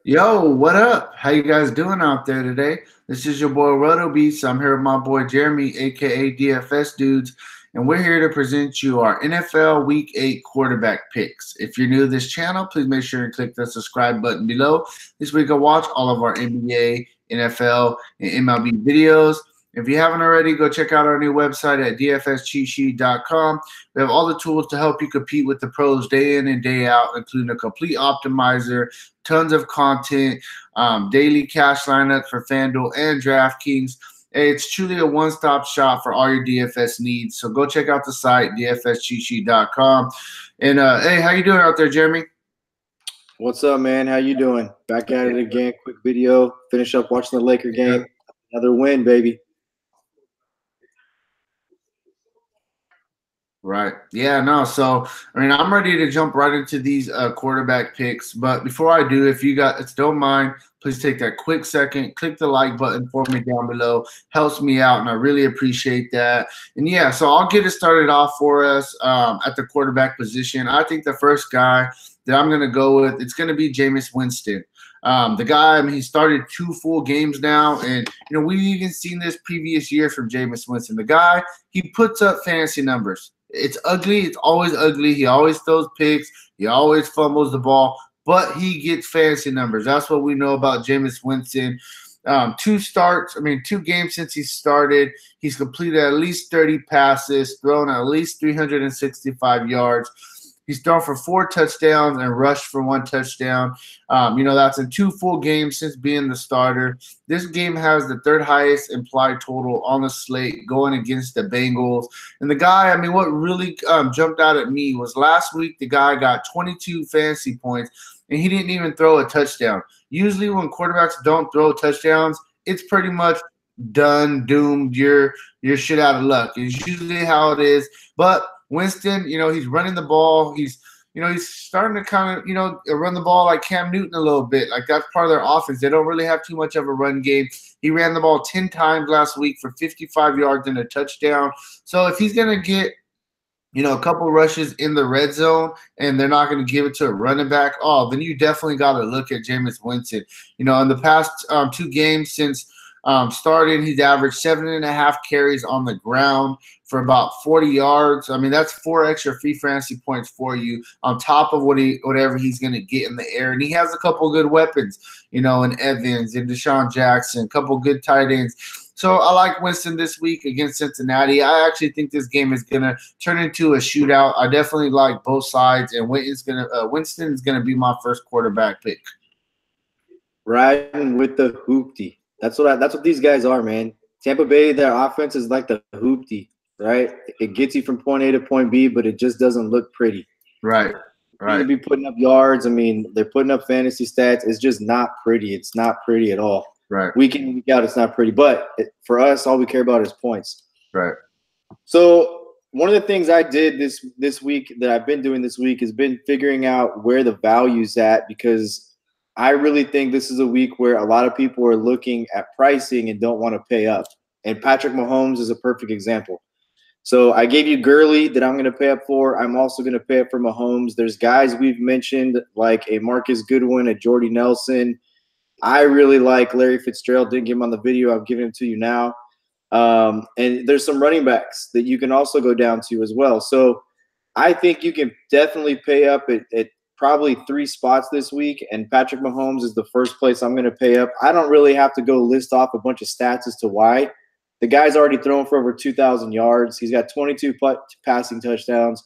Yo, what up? How you guys doing out there today? This is your boy Roto Beats. I'm here with my boy Jeremy, aka DFS Dudes, and we're here to present you our NFL Week 8 quarterback picks. If you're new to this channel, please make sure to click the subscribe button below. This way you can watch all of our NBA, NFL, and MLB videos. If you haven't already, go check out our new website at dfscheatsheet.com. We have all the tools to help you compete with the pros day in and day out, including a complete optimizer, tons of content, daily cash lineups for Fanduel and Draftkings. Hey, it's truly a one-stop shop for all your DFS needs. So go check out the site, dfscheatsheet.com. And hey, how you doing out there, Jeremy? What's up, man? How you doing? Back at it again. Quick video. Finish up watching the Laker game. Another win, baby. Right. Yeah, no. So, I'm ready to jump right into these quarterback picks. But before I do, if you guys don't mind, please take that quick second, click the like button for me down below. Helps me out, and I really appreciate that. And yeah, so I'll get it started off for us at the quarterback position. I think the first guy that I'm going to go with, it's going to be Jameis Winston. The guy, he started 2 full games now, and we've even seen this previous year from Jameis Winston. The guy, he puts up fantasy numbers. It's ugly. It's always ugly. He always throws picks. He always fumbles the ball, but he gets fantasy numbers. That's what we know about Jameis Winston. 2 games since he started. He's completed at least 30 passes, thrown at least 365 yards. He's thrown for 4 touchdowns and rushed for 1 touchdown. That's in 2 full games since being the starter. This game has the 3rd highest implied total on the slate going against the Bengals. And the guy, what really jumped out at me was last week the guy got 22 fantasy points, and he didn't even throw a touchdown. Usually when quarterbacks don't throw touchdowns, it's pretty much done, doomed, you're shit out of luck. It's usually how it is. But Winston, he's running the ball. He's starting to kind of, run the ball like Cam Newton a little bit. Like that's part of their offense. They don't really have too much of a run game. He ran the ball 10 times last week for 55 yards and a touchdown. So if he's going to get, a couple rushes in the red zone and they're not going to give it to a running back, then you definitely got to look at Jameis Winston. In the past 2 games since starting, he's averaged 7.5 carries on the ground for about 40 yards. That's 4 extra free fantasy points for you on top of whatever he's going to get in the air. And he has a couple good weapons, in Evans and Deshaun Jackson, a couple good tight ends. So I like Winston this week against Cincinnati. I actually think this game is going to turn into a shootout. I definitely like both sides, and Winston is going to be my first quarterback pick. Riding with the hoopty. That's what these guys are, man. Tampa Bay, their offense is like the hoopty, right? It gets you from point A to point B, but it just doesn't look pretty. Right. To be putting up yards. They're putting up fantasy stats. It's just not pretty. It's not pretty at all. Right. Week in, week out, it's not pretty. But for us, all we care about is points. Right. So one of the things I did this week that I've been doing this week has been figuring out where the value's at, because I really think this is a week where a lot of people are looking at pricing and don't want to pay up. And Patrick Mahomes is a perfect example. So I gave you Gurley that I'm going to pay up for. I'm also going to pay up for Mahomes. There's guys we've mentioned like a Marcus Goodwin, a Jordy Nelson. I really like Larry Fitzgerald. Didn't give him on the video. I'm giving him to you now. And there's some running backs that you can also go down to as well. So I think you can definitely pay up at probably 3 spots this week, and Patrick Mahomes is the first place I'm going to pay up. I don't really have to go list off a bunch of stats as to why. The guy's already thrown for over 2,000 yards. He's got 22 passing touchdowns.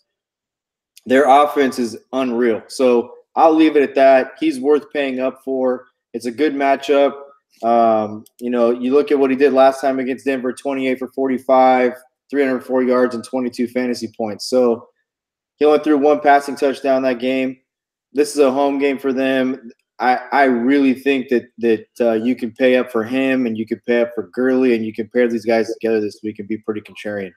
Their offense is unreal. So I'll leave it at that. He's worth paying up for. It's a good matchup. You look at what he did last time against Denver, 28 for 45, 304 yards and 22 fantasy points. So he only threw 1 passing touchdown that game. This is a home game for them. I really think that you can pay up for him, and you can pay up for Gurley, and you can pair these guys together this week and be pretty contrarian.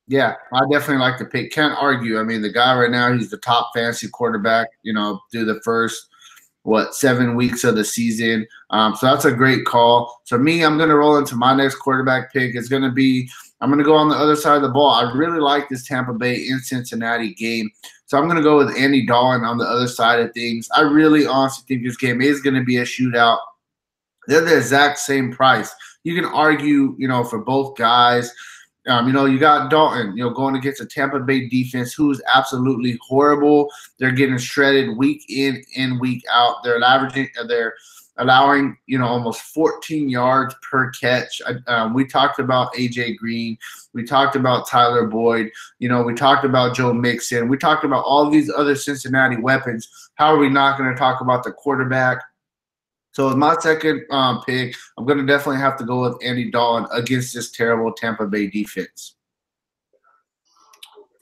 Yeah, I definitely like the pick. Can't argue. The guy right now, he's the top fantasy quarterback, through the first 7 weeks of the season. So that's a great call. So me, I'm going to roll into my next quarterback pick. It's going to be I'm going to go on the other side of the ball. I really like this Tampa Bay in Cincinnati game. So I'm going to go with Andy Dalton on the other side of things. I really honestly think this game is going to be a shootout. They're the exact same price. You can argue, for both guys. You got Dalton, going against a Tampa Bay defense who is absolutely horrible. They're getting shredded week in and week out. They're allowing, almost 14 yards per catch. We talked about A.J. Green. We talked about Tyler Boyd. We talked about Joe Mixon. We talked about all these other Cincinnati weapons. How are we not going to talk about the quarterback? So with my second pick, I'm going to definitely have to go with Andy Dalton against this terrible Tampa Bay defense.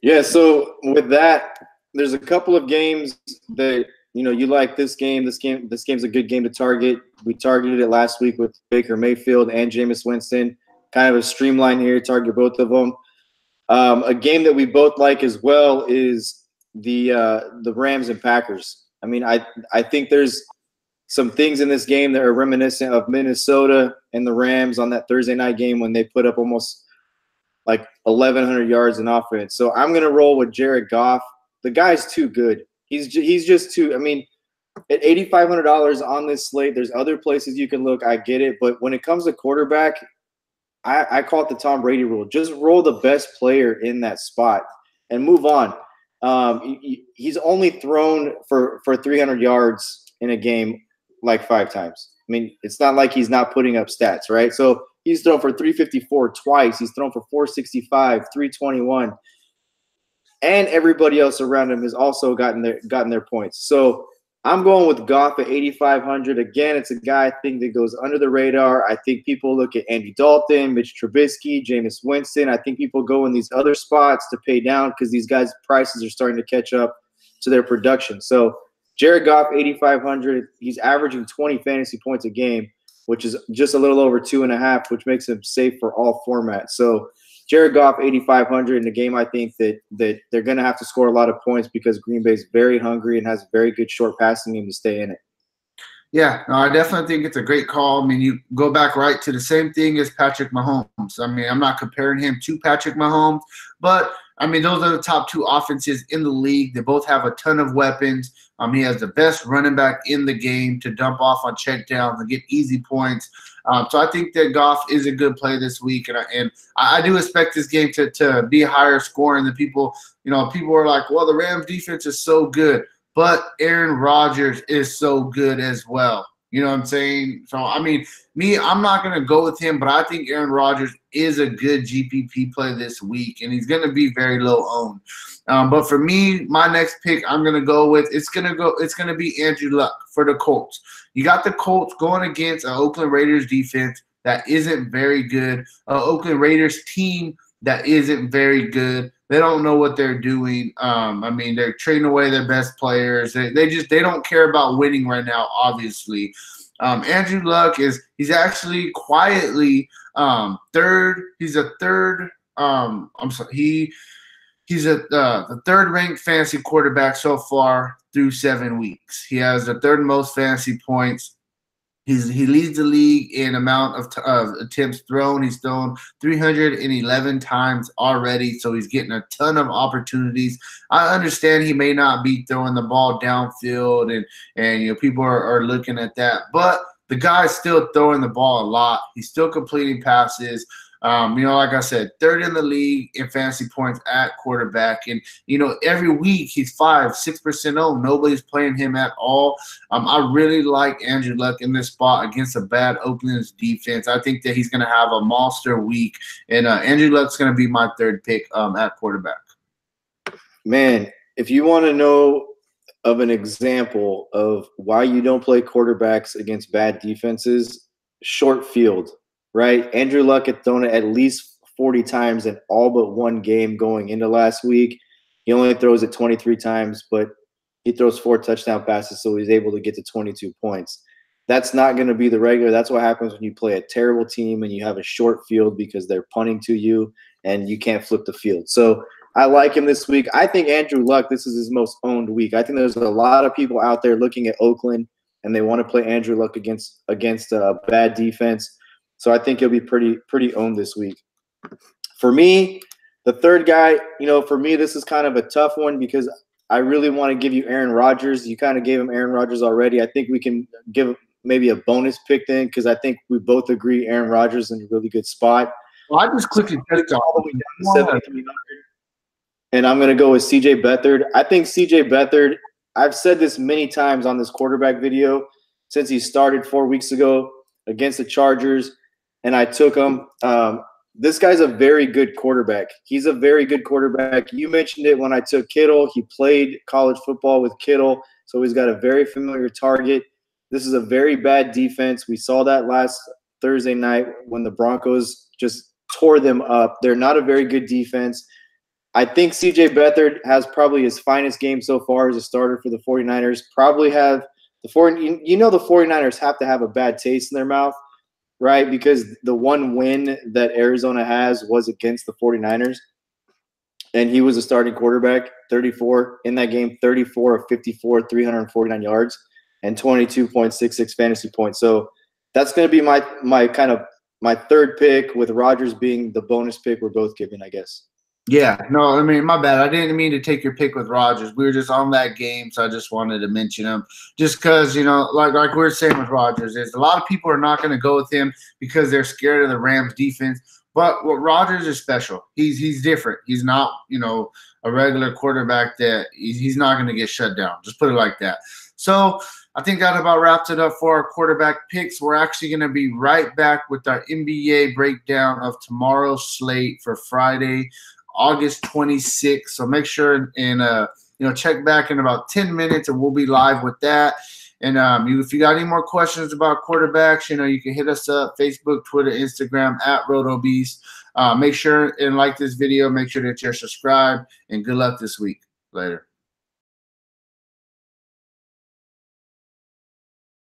Yeah, so with that, there's a couple of games that you like this game. This game's a good game to target. We targeted it last week with Baker Mayfield and Jameis Winston. Kind of a streamline here, target both of them. A game that we both like as well is the Rams and Packers. I mean, I think there's some things in this game that are reminiscent of Minnesota and the Rams on that Thursday night game when they put up almost like 1,100 yards in offense. So I'm going to roll with Jared Goff. The guy's too good. He's just too – I mean, at $8,500 on this slate, there's other places you can look. I get it. But when it comes to quarterback, I call it the Tom Brady rule. Just roll the best player in that spot and move on. He's only thrown for 300 yards in a game like 5 times. I mean, it's not like he's not putting up stats, right? So he's thrown for 354 twice. He's thrown for 465, 321. And everybody else around him has also gotten their points. So I'm going with Goff at 8,500. Again, it's a guy I think that goes under the radar. I think people look at Andy Dalton, Mitch Trubisky, Jameis Winston. I think people go in these other spots to pay down because these guys' prices are starting to catch up to their production. So Jared Goff, 8,500. He's averaging 20 fantasy points a game, which is just a little over 2.5, which makes him safe for all formats. So Jared Goff, 8,500 in a game. I think that they're going to have to score a lot of points because Green Bay is very hungry and has a very good short passing game to stay in it. Yeah, no, I definitely think it's a great call. I mean, you go back right to the same thing as Patrick Mahomes. I mean, I'm not comparing him to Patrick Mahomes, but I mean, those are the top 2 offenses in the league. They both have a ton of weapons. He has the best running back in the game to dump off on checkdowns and get easy points. So I think that Goff is a good play this week, and I do expect this game to be higher scoring than people. People are like, well, the Rams defense is so good, but Aaron Rodgers is so good as well. You know what I'm saying? So, I mean, I'm not going to go with him, but I think Aaron Rodgers is a good GPP play this week, and he's going to be very low owned. But for me, my next pick, I'm going to go with it's going to be Andrew Luck for the Colts. You got the Colts going against an Oakland Raiders defense that isn't very good, an Oakland Raiders team that isn't very good. They don't know what they're doing. I mean, they're trading away their best players. They don't care about winning right now, obviously. Andrew Luck he's actually quietly third. He's a third. He's the third-ranked fantasy quarterback so far through 7 weeks. He has the third most fantasy points. He leads the league in amount of attempts thrown. He's thrown 311 times already, so he's getting a ton of opportunities. I understand he may not be throwing the ball downfield, and people are looking at that, but the guy's still throwing the ball a lot. He's still completing passes. Like I said, third in the league in fantasy points at quarterback. And, every week he's 5-6% owned. Nobody's playing him at all. I really like Andrew Luck in this spot against a bad Oakland's defense. I think that he's going to have a monster week. And Andrew Luck's going to be my third pick at quarterback. Man, if you want to know of an example of why you don't play quarterbacks against bad defenses, short field. Right? Andrew Luck had thrown it at least 40 times in all but one game going into last week. He only throws it 23 times, but he throws 4 touchdown passes, so he's able to get to 22 points. That's not going to be the regular. That's what happens when you play a terrible team and you have a short field because they're punting to you and you can't flip the field. So I like him this week. I think Andrew Luck, this is his most owned week. I think there's a lot of people out there looking at Oakland and they want to play Andrew Luck against a bad defense. So I think he'll be pretty owned this week. For me, the third guy, for me, this is kind of a tough one because I really want to give you Aaron Rodgers. You kind of gave him Aaron Rodgers already. I think we can give maybe a bonus pick then because I think we both agree Aaron Rodgers is in a really good spot. Well, I just quickly checked all the way down to 7,300. And I'm going to go with C.J. Beathard. I think C.J. Beathard, I've said this many times on this quarterback video since he started 4 weeks ago against the Chargers, and I took him. This guy's a very good quarterback. He's a very good quarterback. You mentioned it when I took Kittle. He played college football with Kittle, so he's got a very familiar target. This is a very bad defense. We saw that last Thursday night when the Broncos just tore them up. They're not a very good defense. I think C.J. Beathard has probably his finest game so far as a starter for the 49ers. Probably have the 49ers have to have a bad taste in their mouth, right? Because the one win that Arizona has was against the 49ers. And he was a starting quarterback, 34 in that game, 34 of 54, 349 yards, and 22.66 fantasy points. So that's going to be my third pick, with Rodgers being the bonus pick we're both giving, I guess. Yeah, no, I mean, my bad. I didn't mean to take your pick with Rodgers. We were just on that game, so I just wanted to mention him. Just because, like we were saying with Rodgers, is a lot of people are not going to go with him because they're scared of the Rams defense. But what Rodgers is special. He's different. He's not, a regular quarterback that he's not going to get shut down. Just put it like that. So I think that about wraps it up for our quarterback picks. We're actually going to be right back with our NBA breakdown of tomorrow's slate for Friday, August 26th. So make sure and check back in about 10 minutes, and we'll be live with that. And if you got any more questions about quarterbacks, you can hit us up, Facebook, Twitter, Instagram, @RotoBeast. Make sure and like this video. Make sure that you're subscribed, and good luck this week. Later.